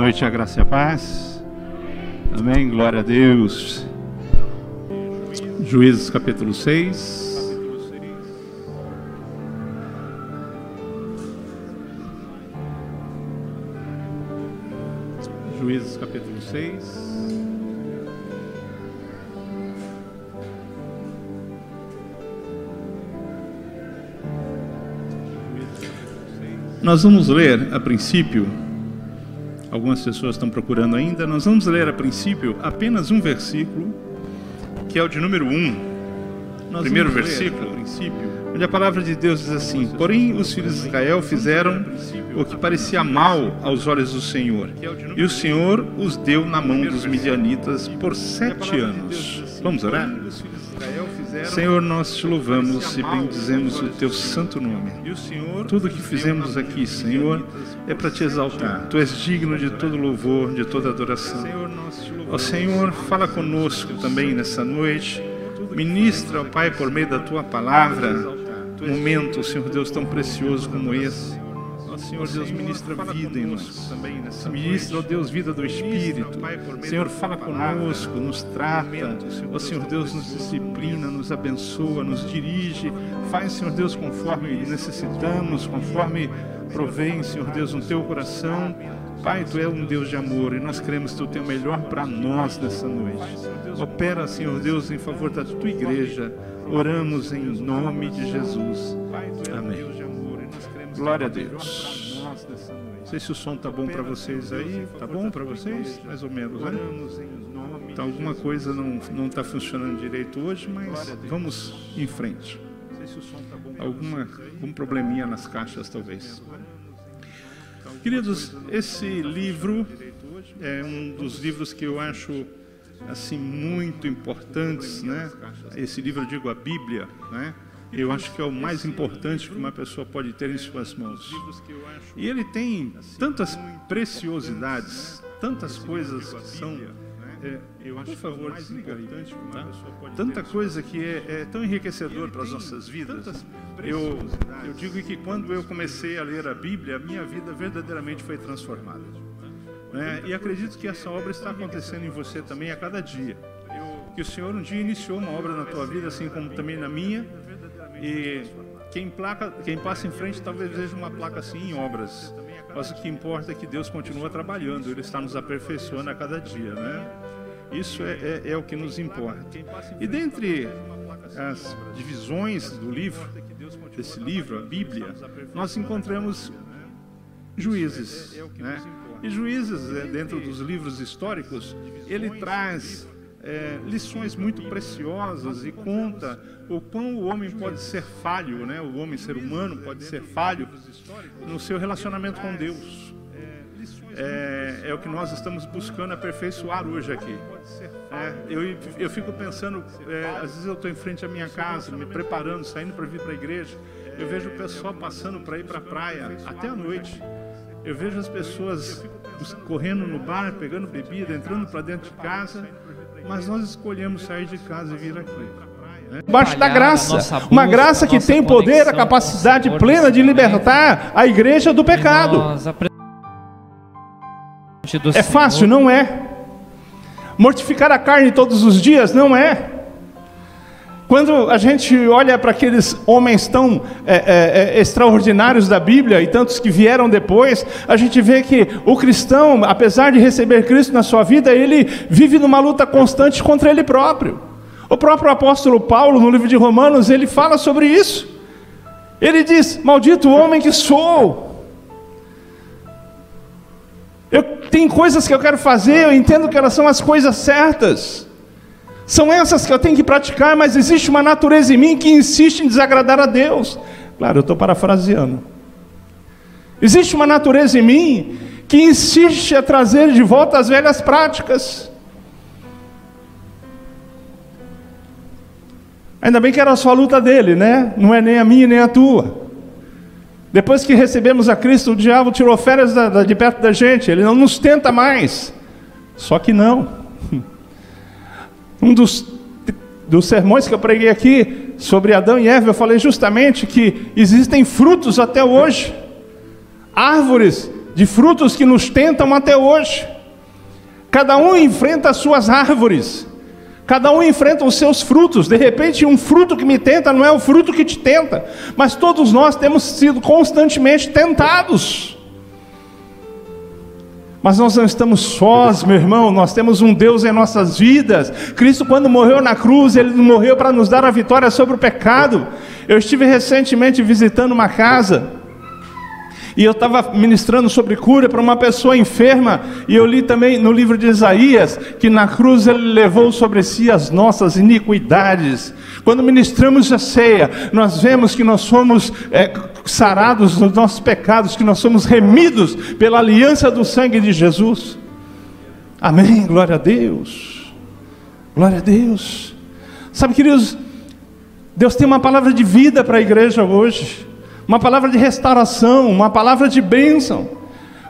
noite, a graça e a paz. Amém, glória a Deus. Juízes capítulo 6. Juízes capítulo 6. Nós vamos ler a princípio, algumas pessoas estão procurando ainda, nós vamos ler a princípio apenas um versículo, que é o de número 1, primeiro versículo, onde a palavra de Deus diz assim: porém os filhos de Israel fizeram o que parecia mal aos olhos do Senhor, e o Senhor os deu na mão dos midianitas por 7 anos. Vamos orar? Senhor, nós te louvamos e bendizemos o teu santo nome. Tudo que fizemos aqui, Senhor, é para te exaltar. Tu és digno de todo louvor, de toda adoração. Ó Senhor, fala conosco também nessa noite. Ministra, ó Pai, por meio da tua palavra, momento, Senhor Deus, tão precioso como esse. Senhor Deus, ministra vida em nós. Ministra, ó Deus, vida do Espírito. Senhor, fala conosco, nos trata. Ó Senhor Deus, nos disciplina, nos abençoa, nos dirige. Faz, Senhor Deus, conforme necessitamos, conforme provém, Senhor Deus, no teu coração. Pai, tu és um Deus de amor e nós queremos que tu tenha o melhor para nós nessa noite. Opera, Senhor Deus, em favor da tua igreja. Oramos em nome de Jesus. Amém. Glória a Deus. Não sei se o som está bom para vocês aí. Está bom para vocês? Mais ou menos, né? Então, alguma coisa não está funcionando direito hoje, mas vamos em frente. Algum probleminha nas caixas, talvez. Queridos, esse livro é um dos livros que eu acho assim muito importantes, né? Esse livro, eu digo, a Bíblia, né? Eu acho que é o mais importante que uma pessoa pode ter em suas mãos. E ele tem tantas preciosidades, tantas coisas que são... por favor, tá? Tanta coisa que é tão enriquecedor para as nossas vidas. Eu digo que quando eu comecei a ler a Bíblia, a minha vida verdadeiramente foi transformada. E acredito que essa obra está acontecendo em você também a cada dia. Que o Senhor um dia iniciou uma obra na tua vida, assim como também na minha. E quem passa em frente talvez veja uma placa assim em obras, mas o que importa é que Deus continua trabalhando, Ele está nos aperfeiçoando a cada dia, né? Isso é o que nos importa. E dentre as divisões do livro, desse livro, a Bíblia, nós encontramos Juízes, né? E Juízes, dentro dos livros históricos, ele traz lições muito preciosas e conta o quão o homem pode ser falho, né? O homem, ser humano, pode ser falho no seu relacionamento com Deus. É o que nós estamos buscando aperfeiçoar hoje aqui. Eu fico pensando, às vezes eu estou em frente à minha casa, me preparando, saindo para vir para a igreja, eu vejo o pessoal passando para ir para a praia, até a noite. Eu vejo as pessoas correndo no bar, pegando bebida, entrando para dentro de casa, mas nós escolhemos sair de casa e vir aqui. Debaixo da graça, uma graça que tem poder, a capacidade plena de libertar a igreja do pecado. É fácil? Não é. Mortificar a carne todos os dias? Não é. Quando a gente olha para aqueles homens tão extraordinários da Bíblia e tantos que vieram depois, a gente vê que o cristão, apesar de receber Cristo na sua vida, ele vive numa luta constante contra ele próprio. O próprio apóstolo Paulo, no livro de Romanos, ele fala sobre isso. Ele diz: maldito o homem que sou. Eu tenho coisas que eu quero fazer, eu entendo que elas são as coisas certas. São essas que eu tenho que praticar, mas existe uma natureza em mim que insiste em desagradar a Deus. Claro, eu estou parafraseando. Existe uma natureza em mim que insiste a trazer de volta as velhas práticas. Ainda bem que era só a luta dele, né? Não é nem a minha nem a tua. Depois que recebemos a Cristo, o diabo tirou férias de perto da gente. Ele não nos tenta mais. Só que não. Um dos sermões que eu preguei aqui sobre Adão e Eva, eu falei justamente que existem frutos até hoje, árvores de frutos que nos tentam até hoje. Cada um enfrenta as suas árvores, cada um enfrenta os seus frutos. De repente, um fruto que me tenta não é o fruto que te tenta, mas todos nós temos sido constantemente tentados. Mas nós não estamos sós, meu irmão, nós temos um Deus em nossas vidas. Cristo, quando morreu na cruz, Ele morreu para nos dar a vitória sobre o pecado. Eu estive recentemente visitando uma casa, e eu estava ministrando sobre cura para uma pessoa enferma, e eu li também no livro de Isaías, que na cruz Ele levou sobre si as nossas iniquidades. Quando ministramos a ceia, nós vemos que nós somos sarados dos nossos pecados, que nós somos remidos pela aliança do sangue de Jesus. Amém, glória a Deus, glória a Deus. Sabe, queridos, Deus tem uma palavra de vida para a igreja hoje, uma palavra de restauração, uma palavra de bênção,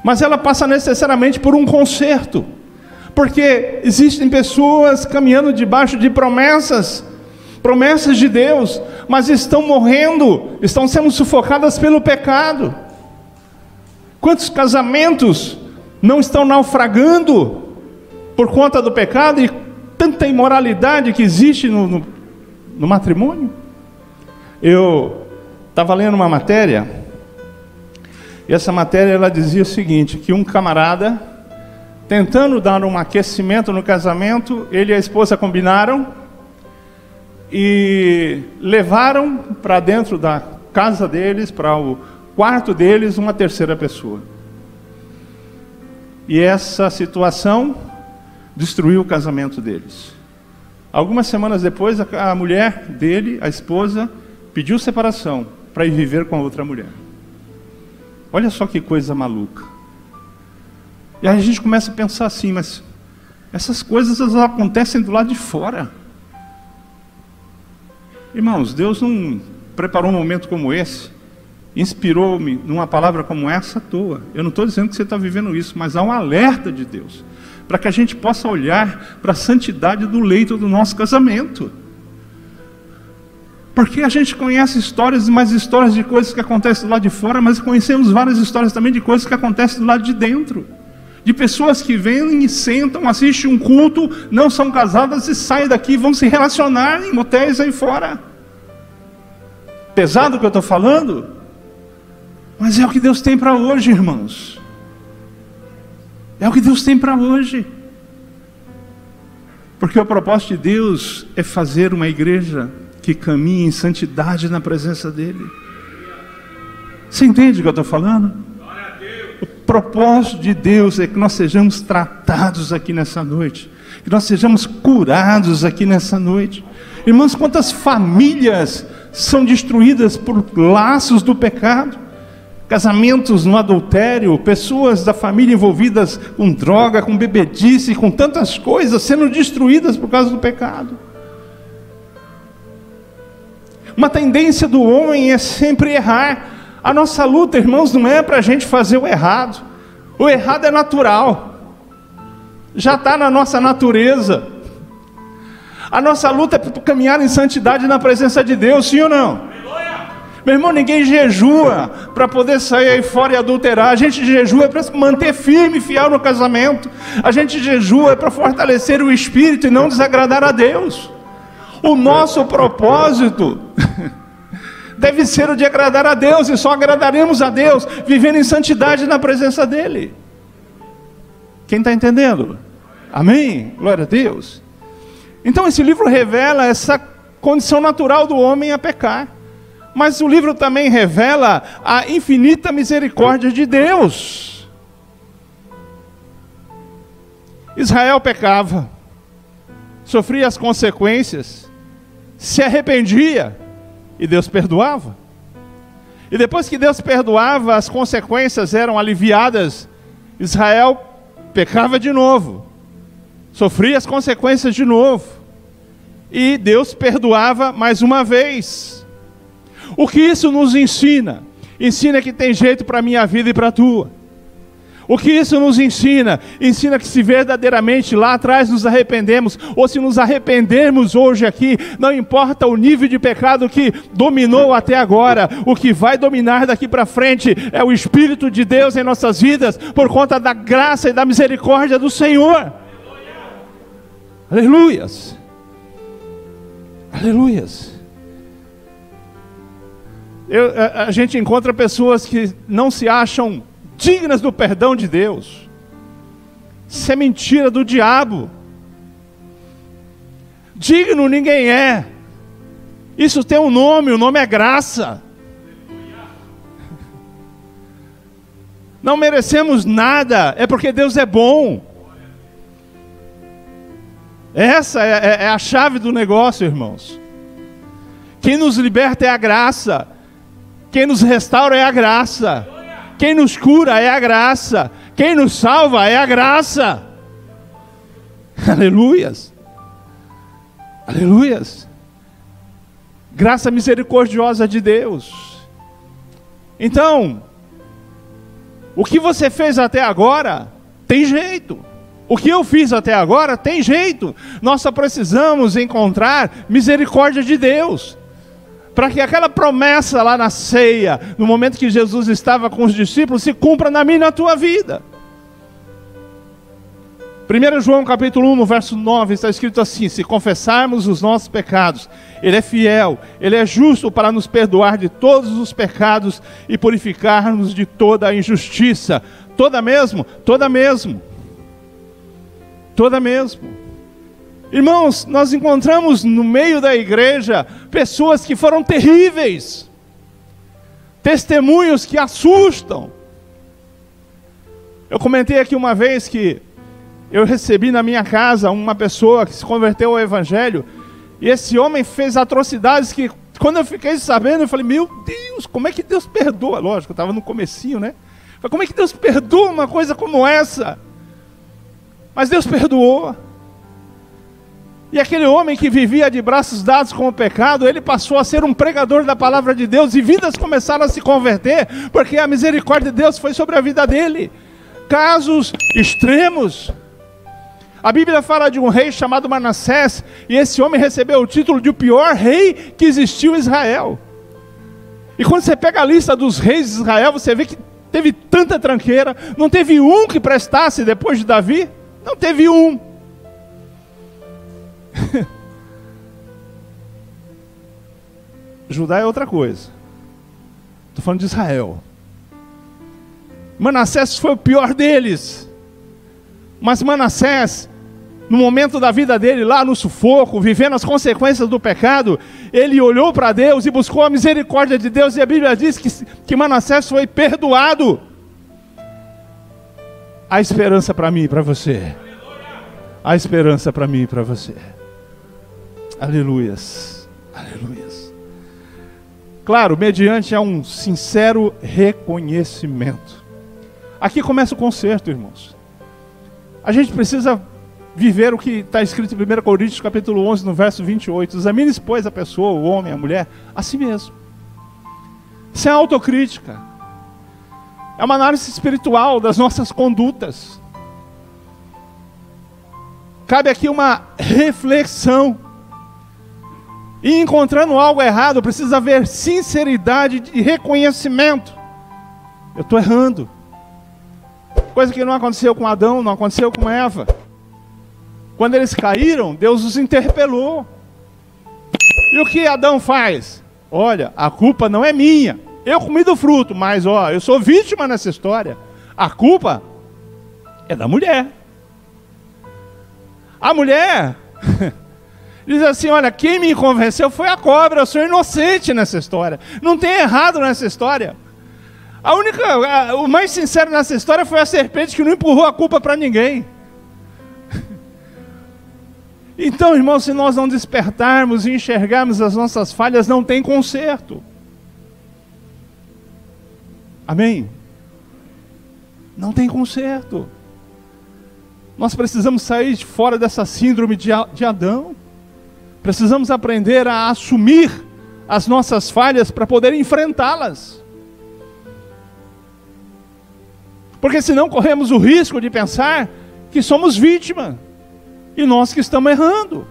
mas ela passa necessariamente por um conserto, porque existem pessoas caminhando debaixo de promessas de Deus, mas estão morrendo, estão sendo sufocadas pelo pecado. Quantos casamentos não estão naufragando por conta do pecado e tanta imoralidade que existe no matrimônio? Eu estava lendo uma matéria, e essa matéria ela dizia o seguinte, que um camarada, tentando dar um aquecimento no casamento, ele e a esposa combinaram, e levaram para dentro da casa deles, para o quarto deles, uma terceira pessoa. E essa situação destruiu o casamento deles. Algumas semanas depois, a mulher dele, a esposa, pediu separação para ir viver com a outra mulher. Olha só que coisa maluca. E aí a gente começa a pensar assim, mas essas coisas elas acontecem do lado de fora. Irmãos, Deus não preparou um momento como esse, inspirou-me numa palavra como essa à toa. Eu não estou dizendo que você está vivendo isso, mas há um alerta de Deus, para que a gente possa olhar para a santidade do leito do nosso casamento. Porque a gente conhece histórias e mais histórias de coisas que acontecem do lado de fora, mas conhecemos várias histórias também de coisas que acontecem do lado de dentro. De pessoas que vêm e sentam, assistem um culto, não são casadas e saem daqui e vão se relacionar em motéis aí fora. Pesado o que eu estou falando? Mas é o que Deus tem para hoje, irmãos. É o que Deus tem para hoje. Porque o propósito de Deus é fazer uma igreja que caminhe em santidade na presença dEle. Você entende o que eu estou falando? O propósito de Deus é que nós sejamos tratados aqui nessa noite, que nós sejamos curados aqui nessa noite. Irmãos, quantas famílias são destruídas por laços do pecado, casamentos no adultério, pessoas da família envolvidas com droga, com bebedice, com tantas coisas, sendo destruídas por causa do pecado. Uma tendência do homem é sempre errar. A nossa luta, irmãos, não é para a gente fazer o errado. O errado é natural, já está na nossa natureza. A nossa luta é para caminhar em santidade na presença de Deus, sim ou não? Meu irmão, ninguém jejua para poder sair aí fora e adulterar. A gente jejua para se manter firme e fiel no casamento. A gente jejua para fortalecer o espírito e não desagradar a Deus. O nosso propósito deve ser o de agradar a Deus, e só agradaremos a Deus vivendo em santidade na presença dEle. Quem está entendendo? Amém? Glória a Deus. Então esse livro revela essa condição natural do homem a pecar, mas o livro também revela a infinita misericórdia de Deus. Israel pecava, sofria as consequências, se arrependia, e Deus perdoava. E depois que Deus perdoava, as consequências eram aliviadas. Israel pecava de novo, sofria as consequências de novo, e Deus perdoava mais uma vez. O que isso nos ensina? Ensina que tem jeito para a minha vida e para a tua. O que isso nos ensina? Ensina que se verdadeiramente lá atrás nos arrependemos, ou se nos arrependermos hoje aqui, não importa o nível de pecado que dominou até agora, o que vai dominar daqui para frente é o Espírito de Deus em nossas vidas, por conta da graça e da misericórdia do Senhor. Aleluias. Aleluias. A gente encontra pessoas que não se acham dignas do perdão de Deus. Isso é mentira do diabo. Digno ninguém é. Isso tem um nome, o nome é graça. Não merecemos nada, é porque Deus é bom. Essa é a chave do negócio, irmãos. Quem nos liberta é a graça. Quem nos restaura é a graça. Quem nos cura é a graça. Quem nos salva é a graça. Aleluias. Aleluias. Graça misericordiosa de Deus. Então, o que você fez até agora tem jeito. O que eu fiz até agora tem jeito. Nós só precisamos encontrar misericórdia de Deus, para que aquela promessa lá na ceia, no momento que Jesus estava com os discípulos, se cumpra na minha e na tua vida. 1 João capítulo 1, no verso 9, está escrito assim: se confessarmos os nossos pecados, Ele é fiel, Ele é justo para nos perdoar de todos os pecados e purificar-nos de toda a injustiça. Toda mesmo? Toda mesmo. Toda mesmo. Irmãos, nós encontramos no meio da igreja pessoas que foram terríveis, testemunhos que assustam. Eu comentei aqui uma vez que eu recebi na minha casa uma pessoa que se converteu ao Evangelho, e esse homem fez atrocidades que, quando eu fiquei sabendo, eu falei: meu Deus, como é que Deus perdoa? Lógico, eu estava no comecinho, né? Falei: como é que Deus perdoa uma coisa como essa? Mas Deus perdoou. E aquele homem que vivia de braços dados com o pecado, ele passou a ser um pregador da palavra de Deus, e vidas começaram a se converter, porque a misericórdia de Deus foi sobre a vida dele. Casos extremos. A Bíblia fala de um rei chamado Manassés, e esse homem recebeu o título de o pior rei que existiu em Israel. E quando você pega a lista dos reis de Israel, você vê que teve tanta tranqueira, não teve um que prestasse depois de Davi, não teve um. Judá é outra coisa. Estou falando de Israel. Manassés foi o pior deles. Mas Manassés, no momento da vida dele, lá no sufoco, vivendo as consequências do pecado, ele olhou para Deus e buscou a misericórdia de Deus, e a Bíblia diz que Manassés foi perdoado. Há esperança para mim e para você. Há esperança para mim e para você. Aleluias. Aleluias. Claro, mediante a um sincero reconhecimento. Aqui começa o conserto, irmãos. A gente precisa viver o que está escrito em 1 Coríntios capítulo 11, no verso 28. Examine-se, pois, a pessoa, o homem, a mulher, a si mesmo. Isso é autocrítica. É uma análise espiritual das nossas condutas. Cabe aqui uma reflexão. E encontrando algo errado, precisa haver sinceridade e reconhecimento. Eu estou errando. Coisa que não aconteceu com Adão, não aconteceu com Eva. Quando eles caíram, Deus os interpelou. E o que Adão faz? Olha, a culpa não é minha. Eu comi do fruto, mas eu sou vítima nessa história. A culpa é da mulher. A mulher diz assim: olha, quem me convenceu foi a cobra, eu sou inocente nessa história. Não tem errado nessa história. O mais sincero nessa história foi a serpente, que não empurrou a culpa para ninguém. Então, irmãos, se nós não despertarmos e enxergarmos as nossas falhas, não tem conserto. Amém? Não tem conserto. Nós precisamos sair de fora dessa síndrome de Adão. Precisamos aprender a assumir as nossas falhas para poder enfrentá-las. Porque senão corremos o risco de pensar que somos vítima, e nós que estamos errando.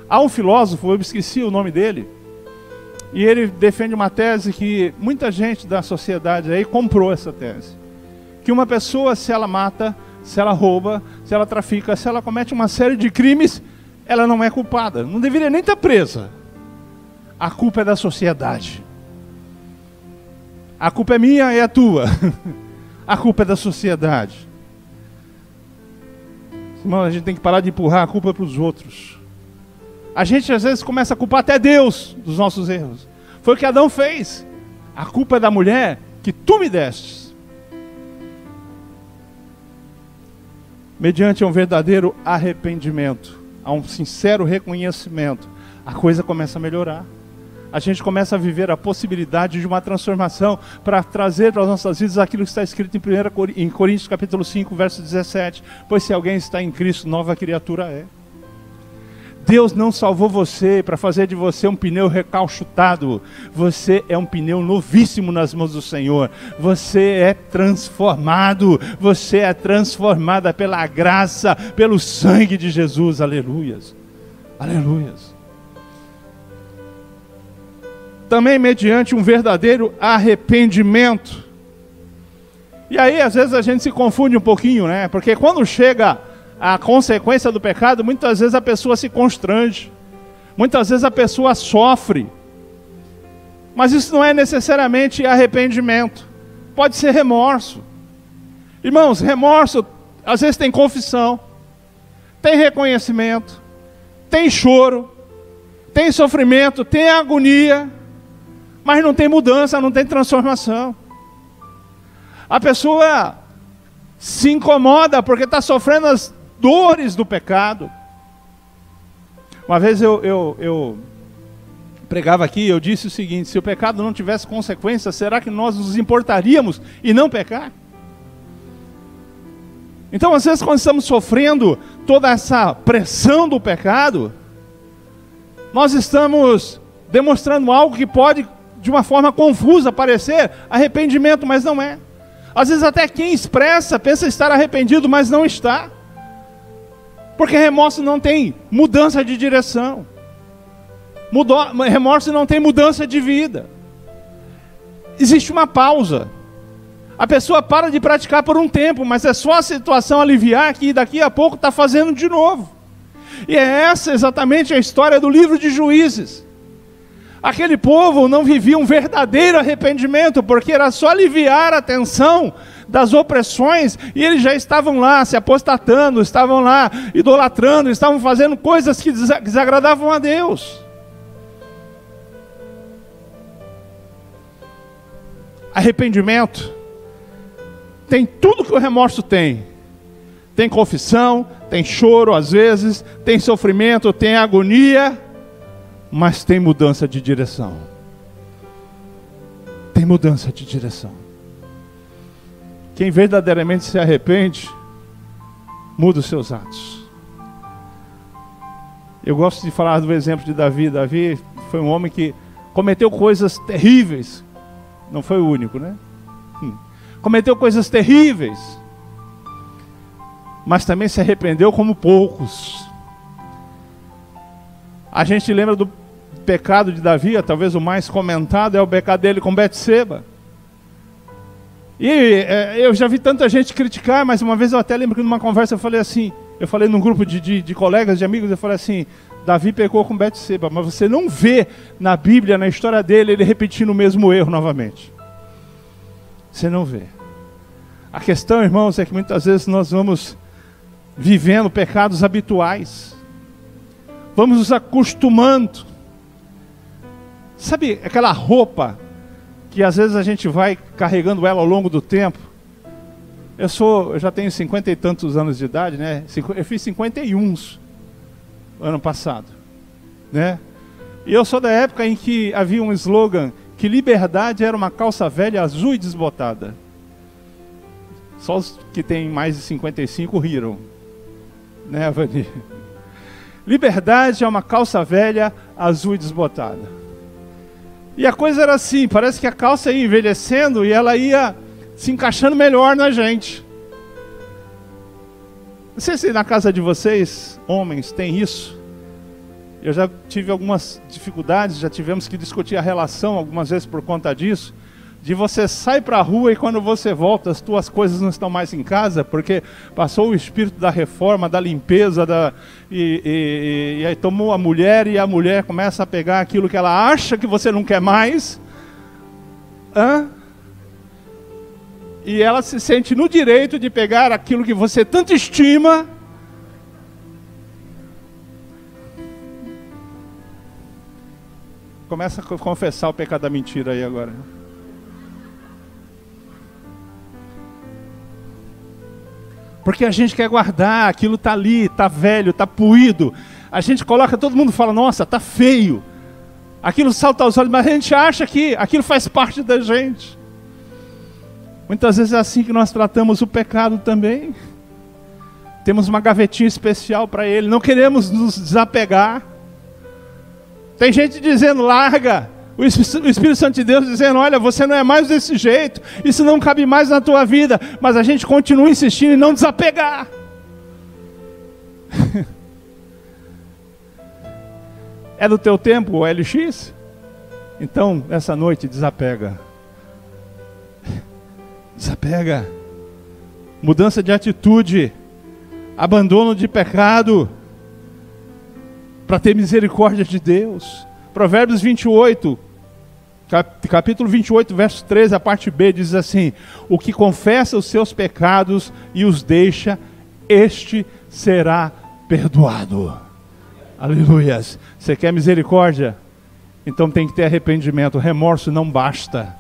Há um filósofo, eu esqueci o nome dele, e ele defende uma tese que muita gente da sociedade aí comprou essa tese. Que uma pessoa, se ela mata, se ela rouba, se ela trafica, se ela comete uma série de crimes, ela não é culpada, não deveria nem estar presa. A culpa é da sociedade. A culpa é minha e é tua. A culpa é da sociedade. Irmão, a gente tem que parar de empurrar a culpa para os outros. A gente às vezes começa a culpar até Deus dos nossos erros. Foi o que Adão fez. A culpa é da mulher que tu me destes. Mediante um verdadeiro arrependimento, a um sincero reconhecimento, a coisa começa a melhorar. A gente começa a viver a possibilidade de uma transformação para trazer para as nossas vidas aquilo que está escrito em Coríntios capítulo 5, verso 17. Pois se alguém está em Cristo, nova criatura é. Deus não salvou você para fazer de você um pneu recalchutado. Você é um pneu novíssimo nas mãos do Senhor. Você é transformado. Você é transformada pela graça, pelo sangue de Jesus. Aleluias. Aleluias. Também mediante um verdadeiro arrependimento. E aí às vezes a gente se confunde um pouquinho, né? Porque quando chega a consequência do pecado, muitas vezes a pessoa se constrange, muitas vezes a pessoa sofre, mas isso não é necessariamente arrependimento, pode ser remorso. Irmãos, remorso às vezes tem confissão, tem reconhecimento, tem choro, tem sofrimento, tem agonia, mas não tem mudança, não tem transformação. A pessoa se incomoda porque está sofrendo as dores do pecado. Uma vez eu pregava aqui, eu disse o seguinte: se o pecado não tivesse consequências, será que nós nos importaríamos em não pecar? Então às vezes quando estamos sofrendo toda essa pressão do pecado, nós estamos demonstrando algo que pode de uma forma confusa parecer arrependimento, mas não é. Às vezes até quem expressa pensa estar arrependido, mas não está. Porque remorso não tem mudança de direção. Remorso não tem mudança de vida. Existe uma pausa. A pessoa para de praticar por um tempo, mas é só a situação aliviar que daqui a pouco está fazendo de novo. E é essa exatamente a história do livro de Juízes. Aquele povo não vivia um verdadeiro arrependimento, porque era só aliviar a tensão das opressões, e eles já estavam lá se apostatando, estavam lá idolatrando, estavam fazendo coisas que desagradavam a Deus. Arrependimento tem tudo que o remorso tem. Tem confissão, tem choro às vezes, tem sofrimento, tem agonia, mas tem mudança de direção. Tem mudança de direção. Quem verdadeiramente se arrepende, muda os seus atos. Eu gosto de falar do exemplo de Davi. Davi foi um homem que cometeu coisas terríveis. Não foi o único, né? Cometeu coisas terríveis, mas também se arrependeu como poucos. A gente lembra do pecado de Davi, talvez o mais comentado é o pecado dele com Betseba. E eu já vi tanta gente criticar, mas uma vez eu até lembro que numa conversa eu falei assim, eu falei num grupo de colegas, de amigos, eu falei assim: Davi pecou com Betseba, mas você não vê na Bíblia, na história dele, ele repetindo o mesmo erro novamente. Você não vê. A questão, irmãos, é que muitas vezes nós vamos vivendo pecados habituais, vamos nos acostumando. Sabe aquela roupa que às vezes a gente vai carregando ela ao longo do tempo? Eu já tenho 50 e tantos anos de idade, né? Eu fiz 51 ano passado, né? E eu sou da época em que havia um slogan que liberdade era uma calça velha azul e desbotada. Só os que têm mais de 55 riram, né, Avani? Liberdade é uma calça velha azul e desbotada. E a coisa era assim, parece que a calça ia envelhecendo e ela ia se encaixando melhor na gente. Não sei se na casa de vocês, homens, tem isso. Eu já tive algumas dificuldades, já tivemos que discutir a relação algumas vezes por conta disso. De você sair para a rua e quando você volta, as tuas coisas não estão mais em casa, porque passou o espírito da reforma, da limpeza, e aí tomou a mulher, e a mulher começa a pegar aquilo que ela acha que você não quer mais. E ela se sente no direito de pegar aquilo que você tanto estima. Começa a confessar o pecado da mentira aí agora. Porque a gente quer guardar, aquilo está ali, está velho, está puído. A gente coloca, todo mundo fala, nossa, está feio. Aquilo salta aos olhos, mas a gente acha que aquilo faz parte da gente. Muitas vezes é assim que nós tratamos o pecado também. Temos uma gavetinha especial para ele, não queremos nos desapegar. Tem gente dizendo, larga. O Espírito Santo de Deus dizendo, olha, você não é mais desse jeito, isso não cabe mais na tua vida, mas a gente continua insistindo em não desapegar. É do teu tempo o LX? Então, essa noite, desapega. Desapega. Mudança de atitude, abandono de pecado, para ter misericórdia de Deus. Provérbios 28, capítulo 28, verso 13, a parte B, diz assim: o que confessa os seus pecados e os deixa, este será perdoado. Aleluias. Você quer misericórdia? Então tem que ter arrependimento. Remorso não basta.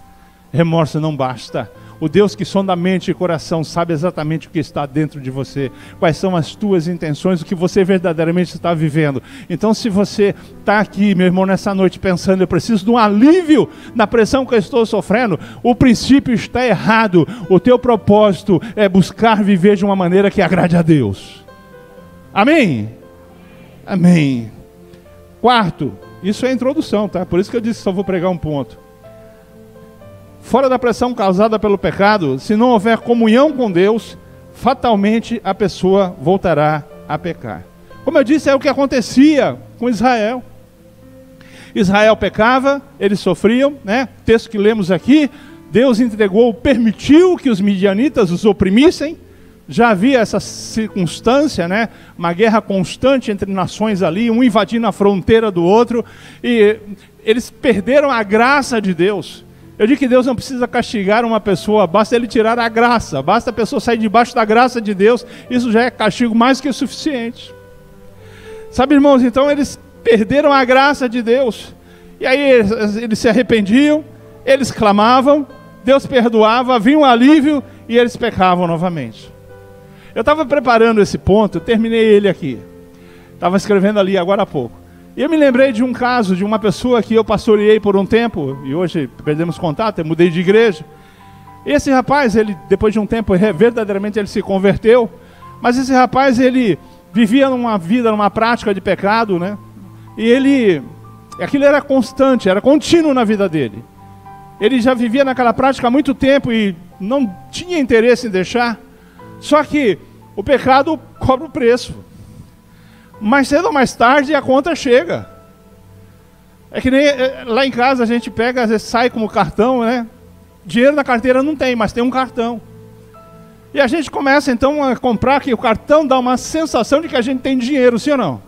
Remorso não basta. O Deus que sonda a mente e coração sabe exatamente o que está dentro de você, quais são as tuas intenções, o que você verdadeiramente está vivendo. Então, se você está aqui, meu irmão, nessa noite pensando, eu preciso de um alívio na pressão que eu estou sofrendo, o princípio está errado. O teu propósito é buscar viver de uma maneira que agrade a Deus. Amém? Amém. Quarto, isso é a introdução, tá? Por isso que eu disse que só vou pregar um ponto. Fora da pressão causada pelo pecado, se não houver comunhão com Deus, fatalmente a pessoa voltará a pecar. Como eu disse, é o que acontecia com Israel. Israel pecava, eles sofriam, né? Texto que lemos aqui, Deus permitiu que os midianitas os oprimissem. Já havia essa circunstância, né? Uma guerra constante entre nações ali, um invadindo a fronteira do outro, e eles perderam a graça de Deus. Eu digo que Deus não precisa castigar uma pessoa, basta ele tirar a graça, basta a pessoa sair debaixo da graça de Deus, isso já é castigo mais que o suficiente. Sabe, irmãos, então eles perderam a graça de Deus, e aí eles se arrependiam, eles clamavam, Deus perdoava, vinha um alívio e eles pecavam novamente. Eu estava preparando esse ponto, eu terminei ele aqui, estava escrevendo ali agora há pouco. E eu me lembrei de um caso, de uma pessoa que eu pastoreei por um tempo, e hoje perdemos contato, eu mudei de igreja. Esse rapaz, ele, depois de um tempo, verdadeiramente ele se converteu, mas esse rapaz, ele vivia numa vida, numa prática de pecado, né? E aquilo era constante, era contínuo na vida dele. Ele já vivia naquela prática há muito tempo e não tinha interesse em deixar, só que o pecado cobra o preço. Mais cedo ou mais tarde a conta chega. É que nem lá em casa a gente pega, às vezes sai com o cartão, né? Dinheiro na carteira não tem, mas tem um cartão. E a gente começa então a comprar, que o cartão dá uma sensação de que a gente tem dinheiro, sim ou não?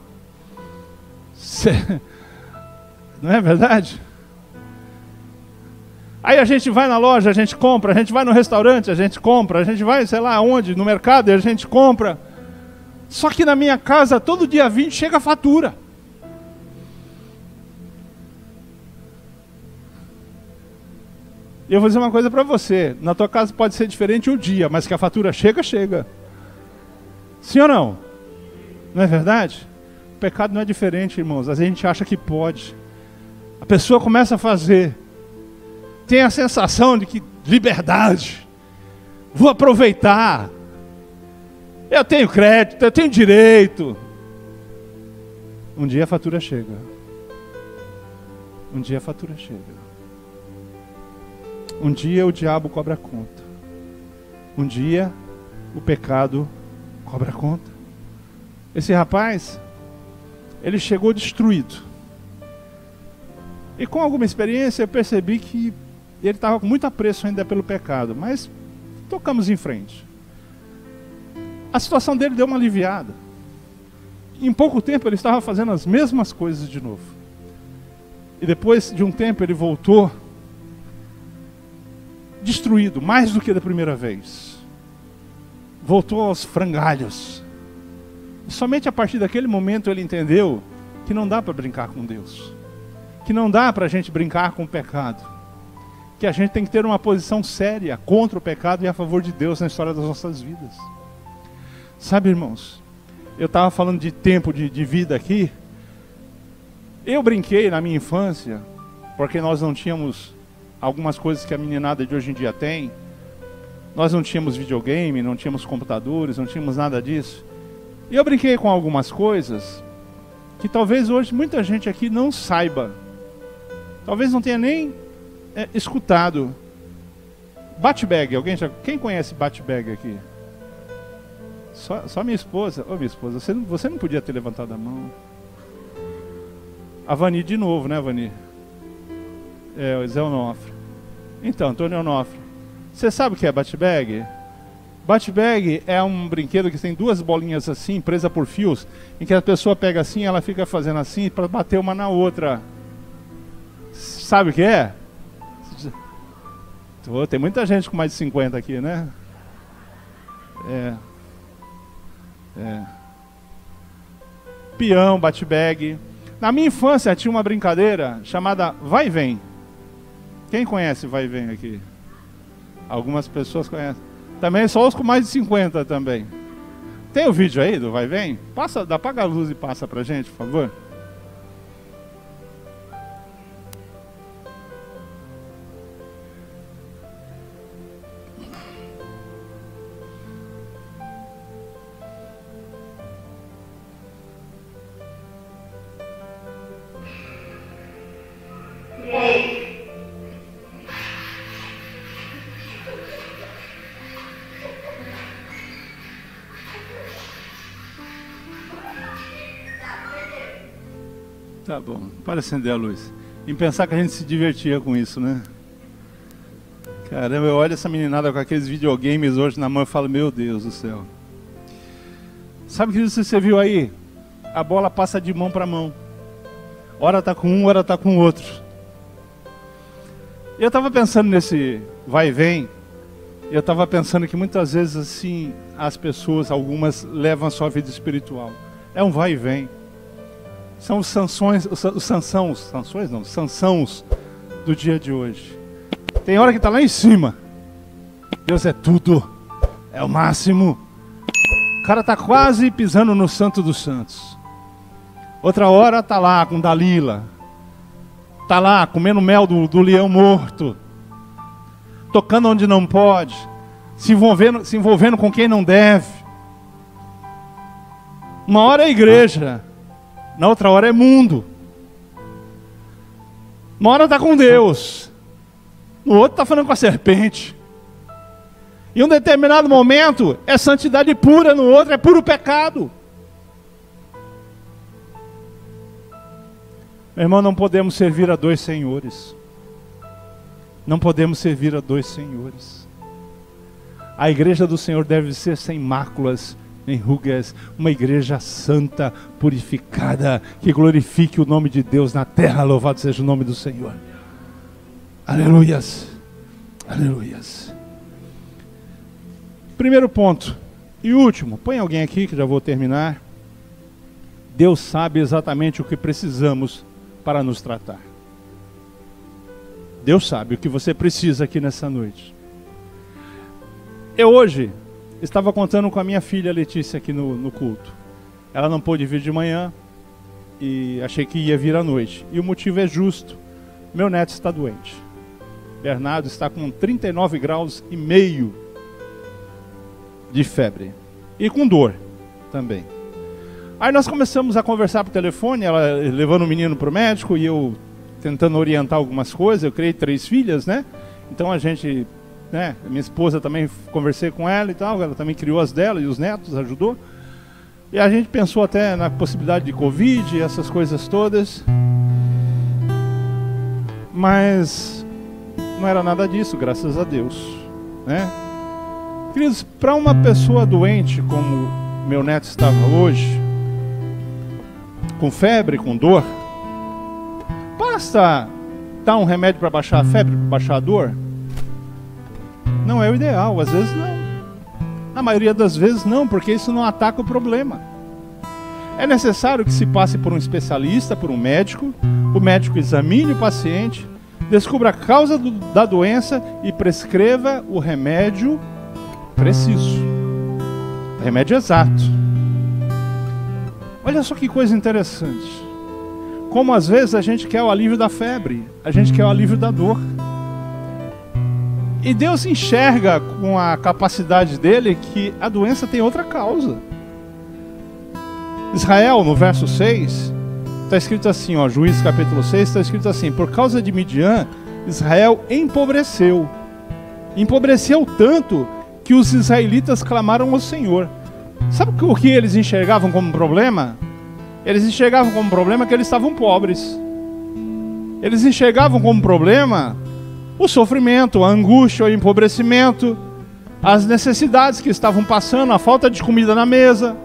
Não é verdade? Aí a gente vai na loja, a gente compra, a gente vai no restaurante, a gente compra, a gente vai, sei lá onde, no mercado, e a gente compra. Só que na minha casa, todo dia 20 chega a fatura. E eu vou dizer uma coisa para você. Na tua casa pode ser diferente o dia, mas que a fatura chega, chega. Sim ou não? Não é verdade? O pecado não é diferente, irmãos. A gente acha que pode. A pessoa começa a fazer. Tem a sensação de que liberdade. Vou aproveitar. Eu tenho crédito, eu tenho direito. Um dia a fatura chega. Um dia a fatura chega. Um dia o diabo cobra a conta. Um dia, o pecado cobra conta. Esse rapaz, ele chegou destruído. E com alguma experiência, eu percebi que ele estava com muito apreço ainda pelo pecado, mas tocamos em frente. A situação dele deu uma aliviada. Em pouco tempo, ele estava fazendo as mesmas coisas de novo. E depois de um tempo, ele voltou destruído, mais do que da primeira vez. Voltou aos frangalhos. E somente a partir daquele momento ele entendeu que não dá para brincar com Deus. Que não dá para a gente brincar com o pecado. Que a gente tem que ter uma posição séria contra o pecado e a favor de Deus na história das nossas vidas. Sabe, irmãos, eu estava falando de tempo de vida aqui. Eu brinquei na minha infância, porque nós não tínhamos algumas coisas que a meninada de hoje em dia tem. Nós não tínhamos videogame, não tínhamos computadores, não tínhamos nada disso. E eu brinquei com algumas coisas que talvez hoje muita gente aqui não saiba. Talvez não tenha nem escutado. Bat-bag, quem conhece bat-bag aqui? Só minha esposa. Ô, minha esposa, você não podia ter levantado a mão. A Vani de novo, né, Vani? O Zé Onofre. Então, Antônio Onofre, você sabe o que é bat-bag? Bat-bag é um brinquedo que tem duas bolinhas assim, presas por fios, em que a pessoa pega assim, ela fica fazendo assim para bater uma na outra. Sabe o que é? Tem muita gente com mais de 50 aqui, né? Peão, bat-bag. Na minha infância tinha uma brincadeira chamada vai e vem. Quem conhece vai e vem aqui? Algumas pessoas conhecem. Também só os com mais de 50 também. Tem o vídeo aí do vai e vem? Apaga a luz e passa pra gente, por favor. Tá bom, para acender a luz. Em pensar que a gente se divertia com isso, né? Caramba, eu olho essa meninada com aqueles videogames hoje na mão e falo, meu Deus do céu. Sabe que você viu aí? A bola passa de mão para mão. Ora tá com um, ora tá com o outro. E eu estava pensando nesse vai e vem. E eu estava pensando que muitas vezes assim, as pessoas, algumas levam a sua vida espiritual. É um vai e vem. São os Sansões do dia de hoje. Tem hora que está lá em cima. Deus é tudo. É o máximo. O cara está quase pisando no Santo dos Santos. Outra hora está lá com Dalila. Está lá comendo mel do leão morto. Tocando onde não pode. Se envolvendo com quem não deve. Uma hora é igreja. Na outra hora é mundo. Uma hora está com Deus. No outro está falando com a serpente. Em um determinado momento é santidade pura, no outro é puro pecado. Meu irmão, não podemos servir a dois senhores. Não podemos servir a dois senhores. A igreja do Senhor deve ser sem máculas, nem rugas, uma igreja santa, purificada, que glorifique o nome de Deus na terra. Louvado seja o nome do Senhor. Aleluias, aleluias. Primeiro ponto e último, põe alguém aqui que já vou terminar. Deus sabe exatamente o que precisamos para nos tratar. Deus sabe o que você precisa aqui nessa noite. Eu hoje estava contando com a minha filha Letícia aqui no culto. Ela não pôde vir de manhã e achei que ia vir à noite. E o motivo é justo. Meu neto está doente. Bernardo está com 39 graus e meio de febre. E com dor também. Aí nós começamos a conversar por telefone, ela levando o menino para o médico e eu tentando orientar algumas coisas. Eu criei 3 filhas, né? Então a gente né? Minha esposa também, conversei com ela e tal, ela também criou as dela e os netos, ajudou. E a gente pensou até na possibilidade de Covid, essas coisas todas. Mas não era nada disso, graças a Deus, né? Queridos, para uma pessoa doente como meu neto estava hoje, com febre, com dor, basta dar um remédio para baixar a febre, para baixar a dor? Não é o ideal, às vezes não. Na maioria das vezes não, porque isso não ataca o problema. É necessário que se passe por um especialista, por um médico, o médico examine o paciente, descubra a causa da doença e prescreva o remédio preciso, o remédio exato. Olha só que coisa interessante. Como às vezes a gente quer o alívio da febre, a gente quer o alívio da dor. E Deus enxerga com a capacidade dele que a doença tem outra causa. Israel, no verso 6, está escrito assim, ó, Juízes capítulo 6, está escrito assim: por causa de Midian, Israel empobreceu. Empobreceu tanto que os israelitas clamaram ao Senhor. Sabe o que eles enxergavam como problema? Eles enxergavam como problema que eles estavam pobres. Eles enxergavam como problema o sofrimento, a angústia, o empobrecimento, as necessidades que estavam passando, a falta de comida na mesa,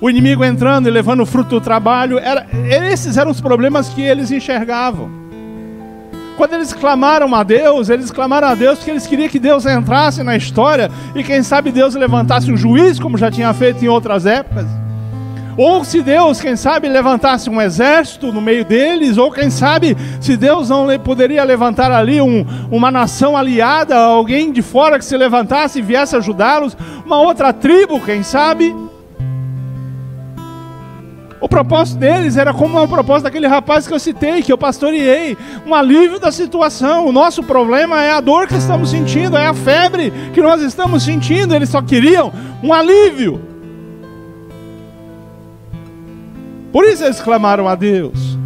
o inimigo entrando e levando o fruto do trabalho. Esses eram os problemas que eles enxergavam. Quando eles clamaram a Deus porque eles queriam que Deus entrasse na história e quem sabe Deus levantasse um juiz, como já tinha feito em outras épocas. Ou se Deus, quem sabe, levantasse um exército no meio deles, ou quem sabe, se Deus não poderia levantar ali uma nação aliada, alguém de fora que se levantasse e viesse ajudá-los, uma outra tribo, quem sabe. O propósito deles era como o propósito daquele rapaz que eu citei, que eu pastoreei, um alívio da situação. O nosso problema é a dor que estamos sentindo, é a febre que nós estamos sentindo. Eles só queriam um alívio. Por isso eles clamaram a Deus.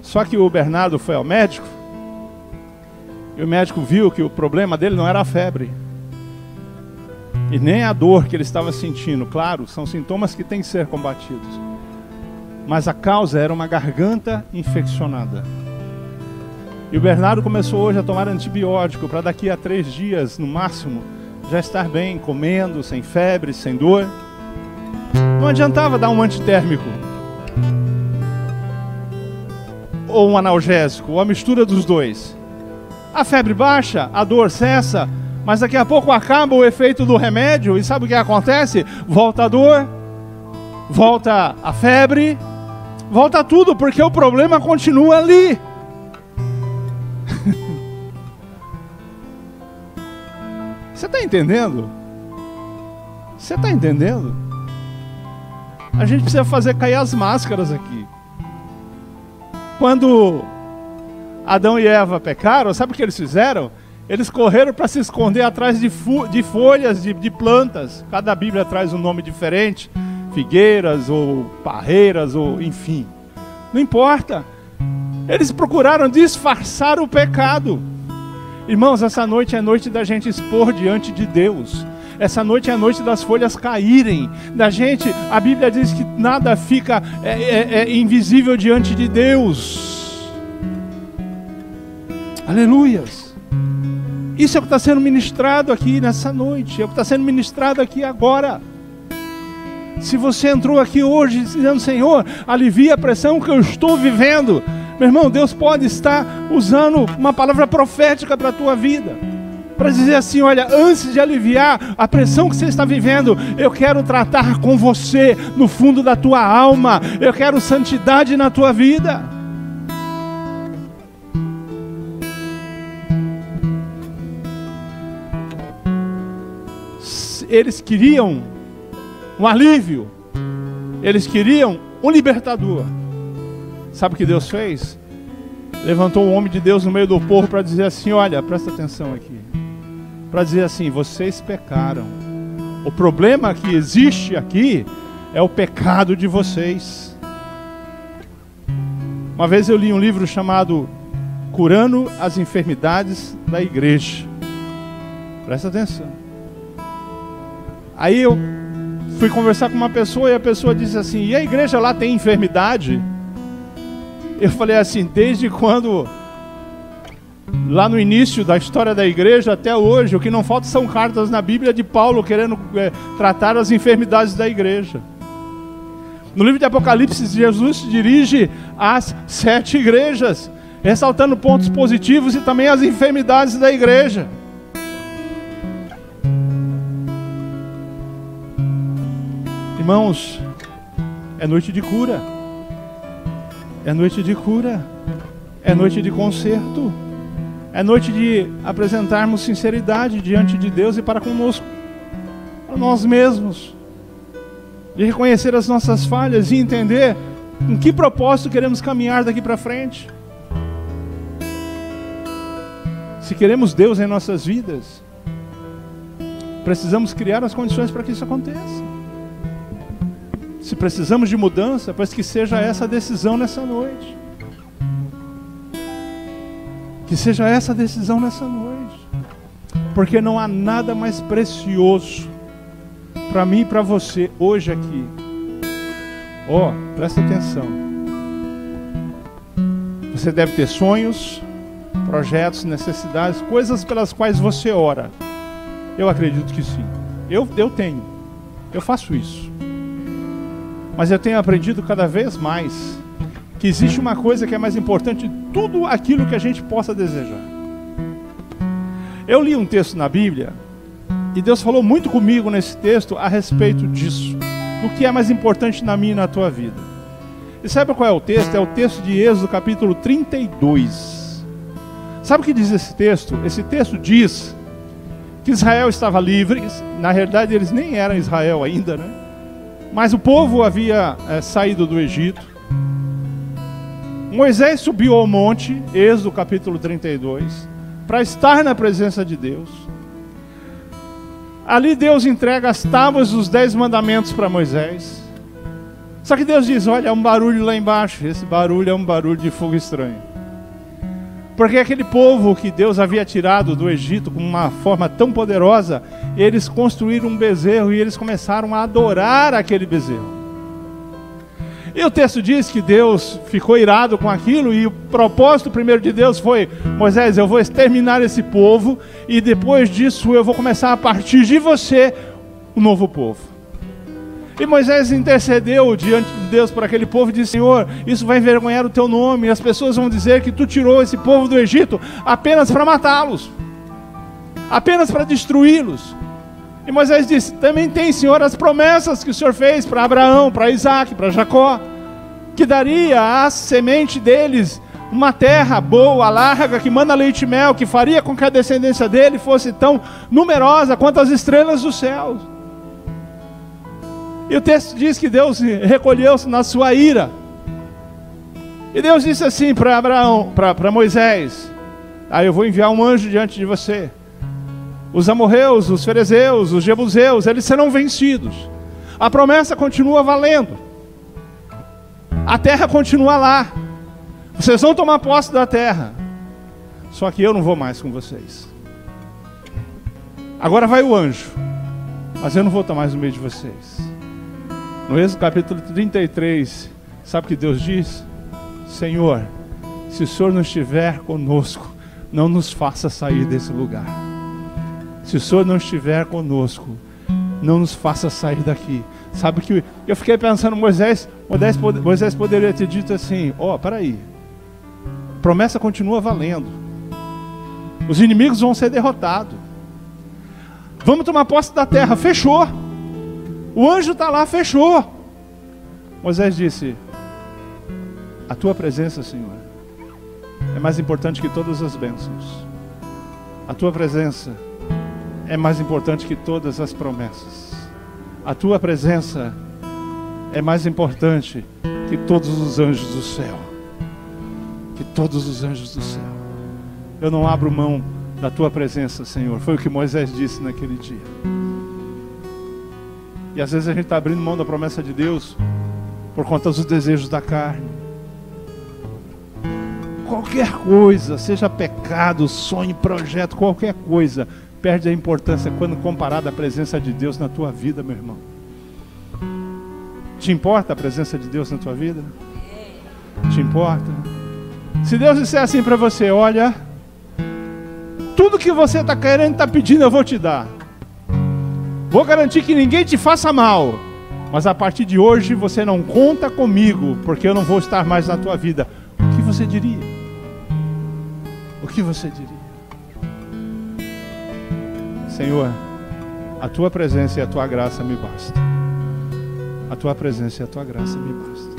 Só que o Bernardo foi ao médico, e o médico viu que o problema dele não era a febre, e nem a dor que ele estava sentindo. Claro, são sintomas que têm que ser combatidos, mas a causa era uma garganta infeccionada. E o Bernardo começou hoje a tomar antibiótico, para daqui a 3 dias, no máximo, já estar bem, comendo, sem febre, sem dor. Não adiantava dar um antitérmico, ou um analgésico, ou a mistura dos dois. A febre baixa, a dor cessa, mas daqui a pouco acaba o efeito do remédio, e sabe o que acontece? Volta a dor, volta a febre, volta tudo, porque o problema continua ali. Você está entendendo? Você está entendendo? A gente precisa fazer cair as máscaras aqui. Quando Adão e Eva pecaram, sabe o que eles fizeram? Eles correram para se esconder atrás de folhas, de plantas. Cada Bíblia traz um nome diferente. Figueiras, ou parreiras, ou enfim. Não importa. Eles procuraram disfarçar o pecado. Irmãos, essa noite é noite da gente expor diante de Deus. Essa noite é a noite das folhas caírem. Da gente, a Bíblia diz que nada fica invisível diante de Deus. Aleluias. Isso é o que está sendo ministrado aqui nessa noite. É o que está sendo ministrado aqui agora. Se você entrou aqui hoje dizendo: Senhor, alivia a pressão que eu estou vivendo, meu irmão, Deus pode estar usando uma palavra profética para a tua vida, para dizer assim: olha, antes de aliviar a pressão que você está vivendo, eu quero tratar com você no fundo da tua alma, eu quero santidade na tua vida. Eles queriam um alívio, eles queriam um libertador. Sabe o que Deus fez? Levantou um homem de Deus no meio do povo para dizer assim: olha, presta atenção aqui, para dizer assim: vocês pecaram. O problema que existe aqui é o pecado de vocês. Uma vez eu li um livro chamado curando as enfermidades da igreja. Presta atenção. Aí eu fui conversar com uma pessoa e a pessoa disse assim: e a igreja lá tem enfermidade? Eu falei assim: desde quando? Lá no início da história da igreja até hoje, o que não falta são cartas na Bíblia de Paulo querendo tratar as enfermidades da igreja. No livro de Apocalipse, Jesus se dirige às 7 igrejas, ressaltando pontos positivos e também as enfermidades da igreja. Irmãos, é noite de cura, é noite de cura, é noite de conserto, é noite de apresentarmos sinceridade diante de Deus e para conosco, para nós mesmos, de reconhecer as nossas falhas e entender em que propósito queremos caminhar daqui para frente. Se queremos Deus em nossas vidas, precisamos criar as condições para que isso aconteça. Se precisamos de mudança, pois que seja essa a decisão nessa noite. Que seja essa a decisão nessa noite. Porque não há nada mais precioso para mim e para você hoje aqui. Presta atenção. Você deve ter sonhos, projetos, necessidades, coisas pelas quais você ora. Eu acredito que sim. Eu tenho. Eu faço isso. Mas eu tenho aprendido cada vez mais que existe uma coisa que é mais importante de tudo aquilo que a gente possa desejar. Eu li um texto na Bíblia e Deus falou muito comigo nesse texto a respeito disso, do que é mais importante na minha e na tua vida. E sabe qual é o texto? É o texto de Êxodo capítulo 32. Sabe o que diz esse texto? Esse texto diz que Israel estava livre. Na realidade eles nem eram Israel ainda, né? Mas o povo havia saído do Egito. Moisés subiu ao monte, Êxodo capítulo 32, para estar na presença de Deus. Ali Deus entrega as tábuas dos 10 mandamentos para Moisés. Só que Deus diz: olha, há um barulho lá embaixo. Esse barulho é um barulho de fogo estranho. Porque aquele povo que Deus havia tirado do Egito com uma forma tão poderosa, eles construíram um bezerro e eles começaram a adorar aquele bezerro. E o texto diz que Deus ficou irado com aquilo e o propósito primeiro de Deus foi: Moisés, eu vou exterminar esse povo e depois disso eu vou começar a partir de você um novo povo. E Moisés intercedeu diante de Deus por aquele povo e disse: Senhor, isso vai envergonhar o teu nome, e as pessoas vão dizer que tu tirou esse povo do Egito apenas para matá-los, apenas para destruí-los. E Moisés disse: também tem, Senhor, as promessas que o Senhor fez para Abraão, para Isaac, para Jacó, que daria à semente deles uma terra boa, larga, que mana leite e mel, que faria com que a descendência dele fosse tão numerosa quanto as estrelas dos céus. E o texto diz que Deus recolheu-se na sua ira. E Deus disse assim para Abraão, para Moisés: eu vou enviar um anjo diante de você. Os amorreus, os ferezeus, os jebuseus, eles serão vencidos. A promessa continua valendo. A terra continua lá. Vocês vão tomar posse da terra. Só que eu não vou mais com vocês. Agora vai o anjo, mas eu não vou estar mais no meio de vocês. No Êxodo capítulo 33, sabe o que Deus diz? Senhor, se o Senhor não estiver conosco, não nos faça sair desse lugar. Se o Senhor não estiver conosco, não nos faça sair daqui. Sabe que eu fiquei pensando, Moisés poderia ter dito assim: peraí, a promessa continua valendo, os inimigos vão ser derrotados, vamos tomar posse da terra, fechou. O anjo está lá, fechou. Moisés disse: a tua presença, Senhor, é mais importante que todas as bênçãos. A tua presença é mais importante que todas as promessas. A tua presença é mais importante que todos os anjos do céu. Que todos os anjos do céu. Eu não abro mão da tua presença, Senhor. Foi o que Moisés disse naquele dia. E às vezes a gente está abrindo mão da promessa de Deus por conta dos desejos da carne. qualquer coisa, seja pecado, sonho, projeto, qualquer coisa, perde a importância quando comparado à presença de Deus na tua vida, meu irmão. Te importa a presença de Deus na tua vida? Te importa? Se Deus disser assim para você, olha, tudo que você está querendo, está pedindo, eu vou te dar. Vou garantir que ninguém te faça mal. Mas a partir de hoje você não conta comigo, porque eu não vou estar mais na tua vida. O que você diria? O que você diria? Senhor, a tua presença e a tua graça me basta. A tua presença e a tua graça me basta.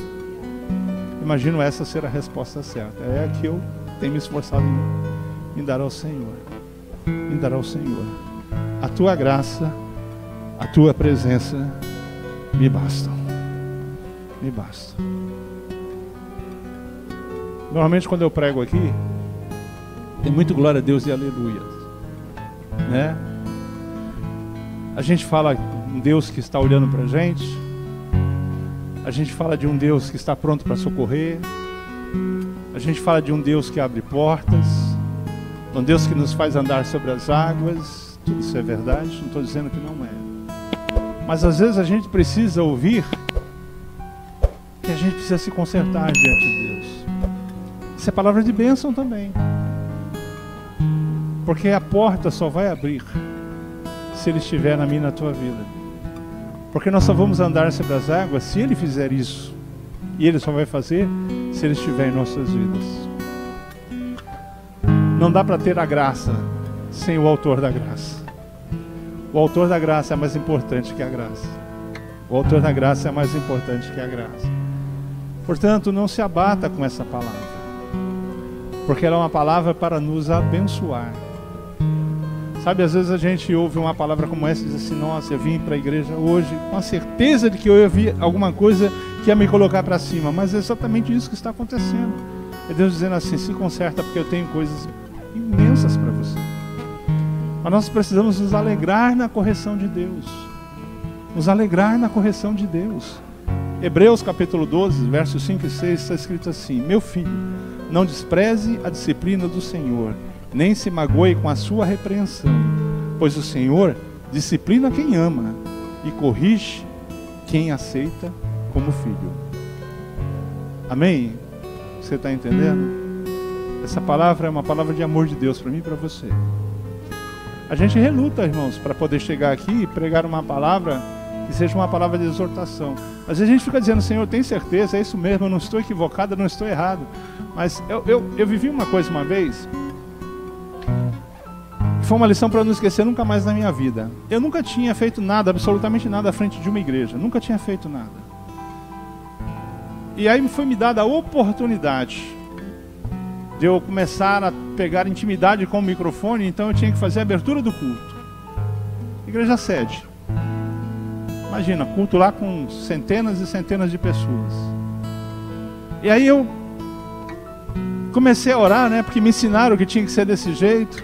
Imagino essa ser a resposta certa. É a que eu tenho me esforçado em dar ao Senhor. Em dar ao Senhor. A tua graça, a tua presença me bastam. Me bastam. Normalmente quando eu prego aqui, tem muito glória a Deus e aleluia, né? A gente fala de um Deus que está olhando para a gente. A gente fala de um Deus que está pronto para socorrer. A gente fala de um Deus que abre portas. Um Deus que nos faz andar sobre as águas. Tudo isso é verdade, não estou dizendo que não é. Mas às vezes a gente precisa ouvir que a gente precisa se consertar diante de Deus. Isso é palavra de bênção também. Porque a porta só vai abrir se Ele estiver na minha e na tua vida. Porque nós só vamos andar sobre as águas se Ele fizer isso. E Ele só vai fazer se Ele estiver em nossas vidas. Não dá para ter a graça sem o autor da graça. O autor da graça é mais importante que a graça. O autor da graça é mais importante que a graça. Portanto, não se abata com essa palavra, porque ela é uma palavra para nos abençoar. Sabe, às vezes a gente ouve uma palavra como essa e diz assim, nossa, eu vim para a igreja hoje com a certeza de que eu ia ouvir alguma coisa que ia me colocar para cima. Mas é exatamente isso que está acontecendo. É Deus dizendo assim, se conserta porque eu tenho coisas imensas para você. Mas nós precisamos nos alegrar na correção de Deus. Nos alegrar na correção de Deus. Hebreus capítulo 12, versos 5 e 6 está escrito assim, meu filho, não despreze a disciplina do Senhor, nem se magoe com a sua repreensão, pois o Senhor disciplina quem ama e corrige quem aceita como filho. Amém? Você está entendendo? Essa palavra é uma palavra de amor de Deus para mim e para você. A gente reluta, irmãos, para poder chegar aqui e pregar uma palavra que seja uma palavra de exortação. Às vezes a gente fica dizendo, Senhor, tem certeza, é isso mesmo, eu não estou equivocado, eu não estou errado. Mas eu vivi uma coisa uma vez, que foi uma lição para eu não esquecer nunca mais na minha vida. Eu nunca tinha feito nada, absolutamente nada à frente de uma igreja. Nunca tinha feito nada. E aí foi me dada a oportunidade de eu começar a pegar intimidade com o microfone, então eu tinha que fazer a abertura do culto. Igreja sede. Imagina, culto lá com centenas e centenas de pessoas. E aí eu comecei a orar, né? Porque me ensinaram que tinha que ser desse jeito.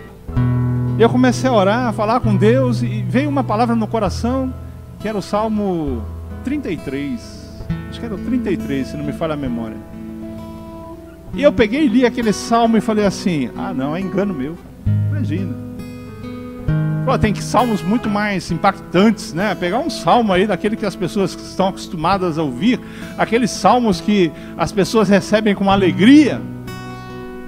E eu comecei a orar, a falar com Deus, e veio uma palavra no coração, que era o Salmo 33. Acho que era o 33, se não me falha a memória. E eu peguei e li aquele salmo e falei assim, ah não, é engano meu. Imagina. Pô, tem que salmos muito mais impactantes, né? Pegar um salmo aí daquele que as pessoas estão acostumadas a ouvir, aqueles salmos que as pessoas recebem com alegria.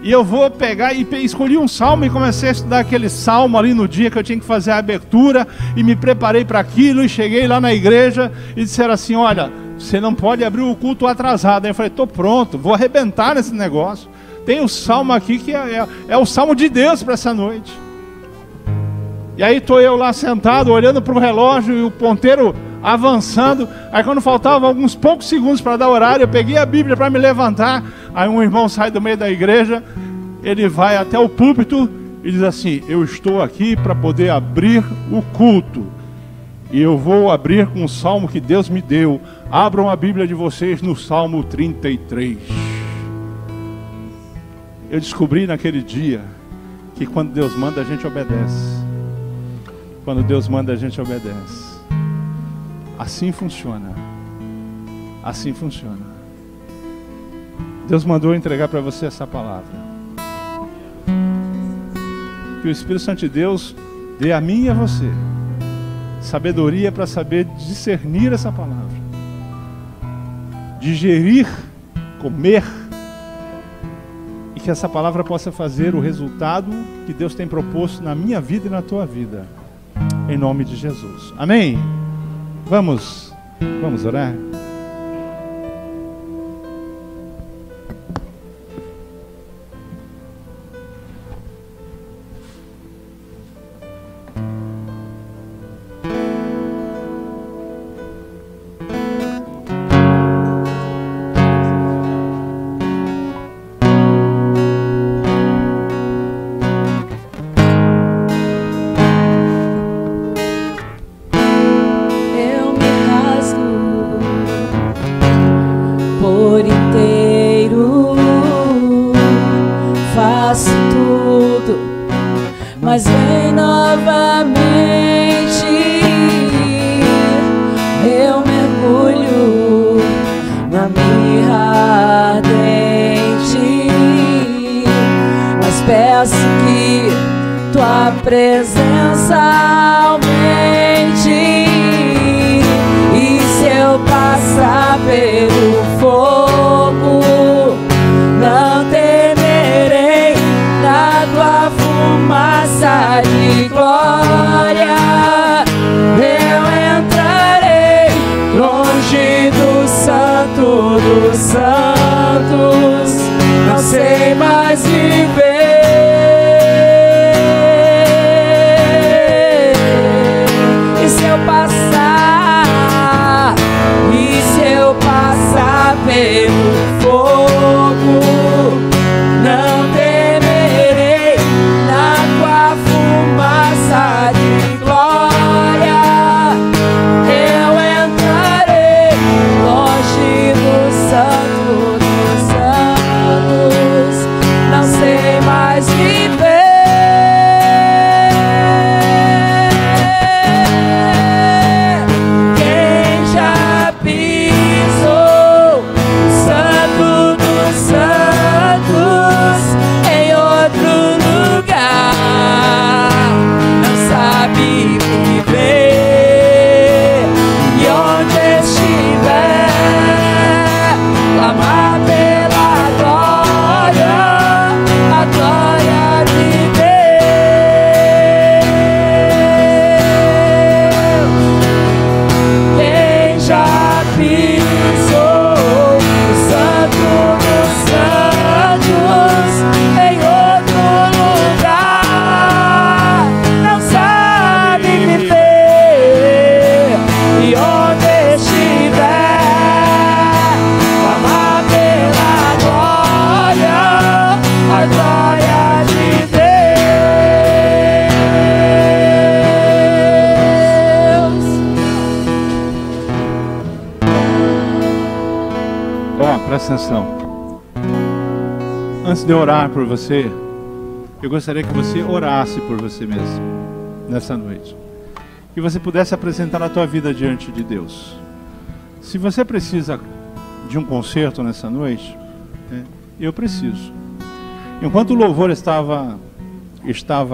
E eu vou pegar e escolhi um salmo e comecei a estudar aquele salmo ali no dia que eu tinha que fazer a abertura e me preparei para aquilo e cheguei lá na igreja e disseram assim, olha, você não pode abrir o culto atrasado. Aí eu falei, estou pronto, vou arrebentar nesse negócio. Tem um salmo aqui que é o salmo de Deus para essa noite. E aí estou eu lá sentado, olhando para o relógio e o ponteiro avançando. Aí quando faltavam alguns poucos segundos para dar horário, eu peguei a Bíblia para me levantar. Aí um irmão sai do meio da igreja, ele vai até o púlpito e diz assim, eu estou aqui para poder abrir o culto. E eu vou abrir com o salmo que Deus me deu. Abram a Bíblia de vocês no Salmo 33. Eu descobri naquele dia que quando Deus manda a gente obedece. Quando Deus manda a gente obedece. Assim funciona. Assim funciona. Deus mandou entregar para você essa palavra. que o Espírito Santo de Deus dê a mim e a você sabedoria para saber discernir essa palavra, digerir, comer, e que essa palavra possa fazer o resultado que Deus tem proposto na minha vida e na tua vida, em nome de Jesus. Amém? Vamos orar? Mas vem novamente, eu mergulho na mirra ardente, mas peço que tua presença aumente, e se eu passar pelo fogo, não temerei na tua fumaça de glória. Eu entrarei longe do Santo dos Santos, não sei mais viver. E se eu passar pelo fogo, não temerei na tua fumaça de glória. Eu entrarei longe do Santo dos Santos, não sei mais viver. Quem já pisou o Santo dos Santos em outro lugar não sabe viver, e onde estiver clamar pela glória, a glória de Deus. Quem já pisou o Santo dos Santos em outro lugar não sabe viver, e onde estiver clamar pela glória, a glória de Deus. Ó, presta atenção. Antes de eu orar por você, eu gostaria que você orasse por você mesmo nessa noite, que você pudesse apresentar a tua vida diante de Deus. Se você precisa de um conserto nessa noite, eu preciso. Enquanto o louvor estava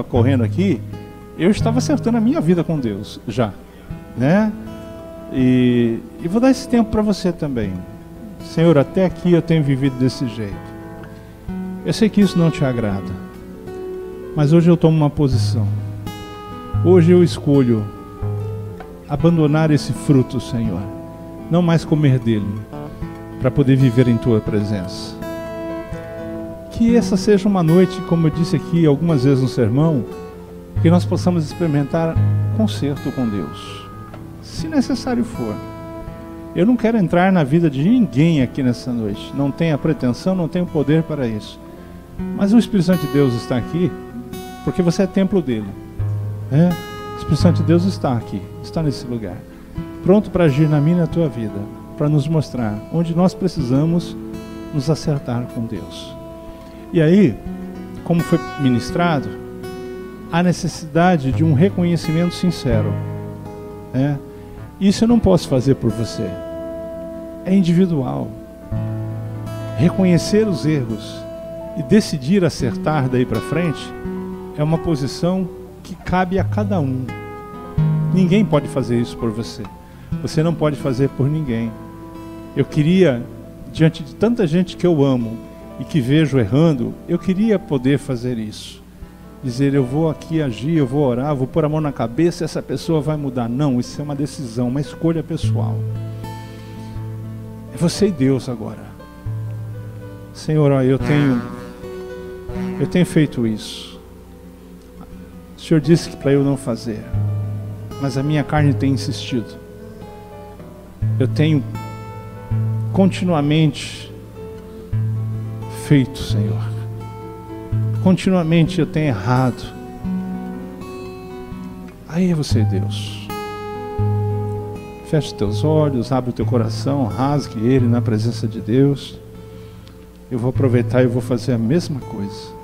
correndo aqui, eu estava acertando a minha vida com Deus já, né? E vou dar esse tempo para você também. Senhor, até aqui eu tenho vivido desse jeito. Eu sei que isso não te agrada, mas hoje eu tomo uma posição. Hoje eu escolho abandonar esse fruto, Senhor, não mais comer dele, para poder viver em tua presença. Que essa seja uma noite, como eu disse aqui algumas vezes no sermão, que nós possamos experimentar conserto com Deus, se necessário for. Eu não quero entrar na vida de ninguém aqui nessa noite, não tenho a pretensão, não tenho poder para isso, mas o Espírito Santo de Deus está aqui, porque você é templo dele, né? O Espírito Santo de Deus está aqui, está nesse lugar, pronto para agir na minha e na tua vida, para nos mostrar onde nós precisamos nos acertar com Deus. E aí, como foi ministrado, há necessidade de um reconhecimento sincero, né? Isso eu não posso fazer por você, é individual. Reconhecer os erros e decidir acertar daí para frente é uma posição que cabe a cada um. Ninguém pode fazer isso por você. Você não pode fazer por ninguém. Eu queria, diante de tanta gente que eu amo e que vejo errando, eu queria poder fazer isso. Dizer, eu vou aqui agir, eu vou orar, vou pôr a mão na cabeça e essa pessoa vai mudar. Não, isso é uma decisão, uma escolha pessoal. É você e Deus agora. Senhor, ó, eu tenho feito isso. O Senhor disse que para eu não fazer, mas a minha carne tem insistido. Eu tenho continuamente feito, Senhor. Continuamente eu tenho errado. Aí é você, Deus. Feche teus olhos, abre o teu coração, rasgue ele na presença de Deus. Eu vou aproveitar e vou fazer a mesma coisa.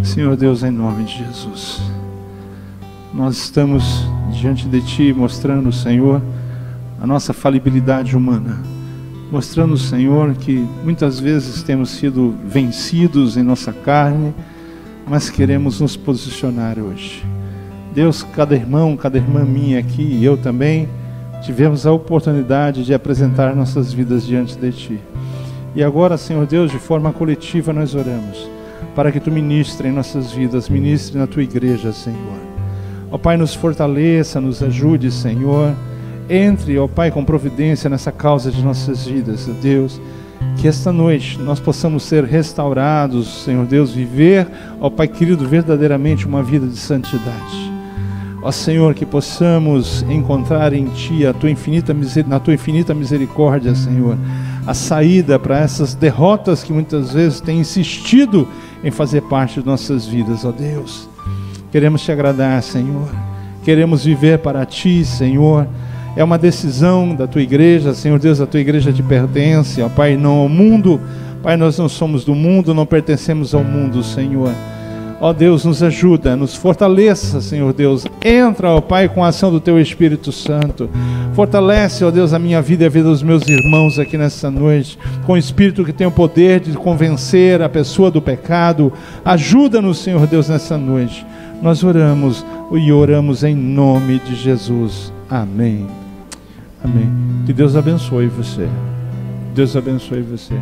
Senhor Deus, em nome de Jesus, nós estamos diante de Ti mostrando, Senhor, a nossa falibilidade humana, mostrando, Senhor, que muitas vezes temos sido vencidos em nossa carne, mas queremos nos posicionar hoje. Deus, cada irmão, cada irmã minha aqui e eu também tivemos a oportunidade de apresentar nossas vidas diante de Ti. E agora, Senhor Deus, de forma coletiva nós oramos para que Tu ministre em nossas vidas, ministre na Tua igreja, Senhor. Ó Pai, nos fortaleça, nos ajude, Senhor. Entre, ó Pai, com providência nessa causa de nossas vidas, ó Deus. Que esta noite nós possamos ser restaurados, Senhor Deus, viver, ó Pai querido, verdadeiramente uma vida de santidade. Ó Senhor, que possamos encontrar em Ti na Tua infinita misericórdia, Senhor, a saída para essas derrotas que muitas vezes têm insistido em fazer parte de nossas vidas, ó Deus. Queremos Te agradar, Senhor. Queremos viver para Ti, Senhor. É uma decisão da Tua igreja, Senhor Deus, a Tua igreja te pertence, ó Pai, não ao mundo. Pai, nós não somos do mundo, não pertencemos ao mundo, Senhor. Ó Deus, nos ajuda, nos fortaleça, Senhor Deus. Entra, ó Pai, com a ação do Teu Espírito Santo. Fortalece, ó Deus, a minha vida e a vida dos meus irmãos aqui nessa noite, com o Espírito que tem o poder de convencer a pessoa do pecado. Ajuda-nos, Senhor Deus, nessa noite. Nós oramos e oramos em nome de Jesus. Amém. Amém. Que Deus abençoe você. Deus abençoe você.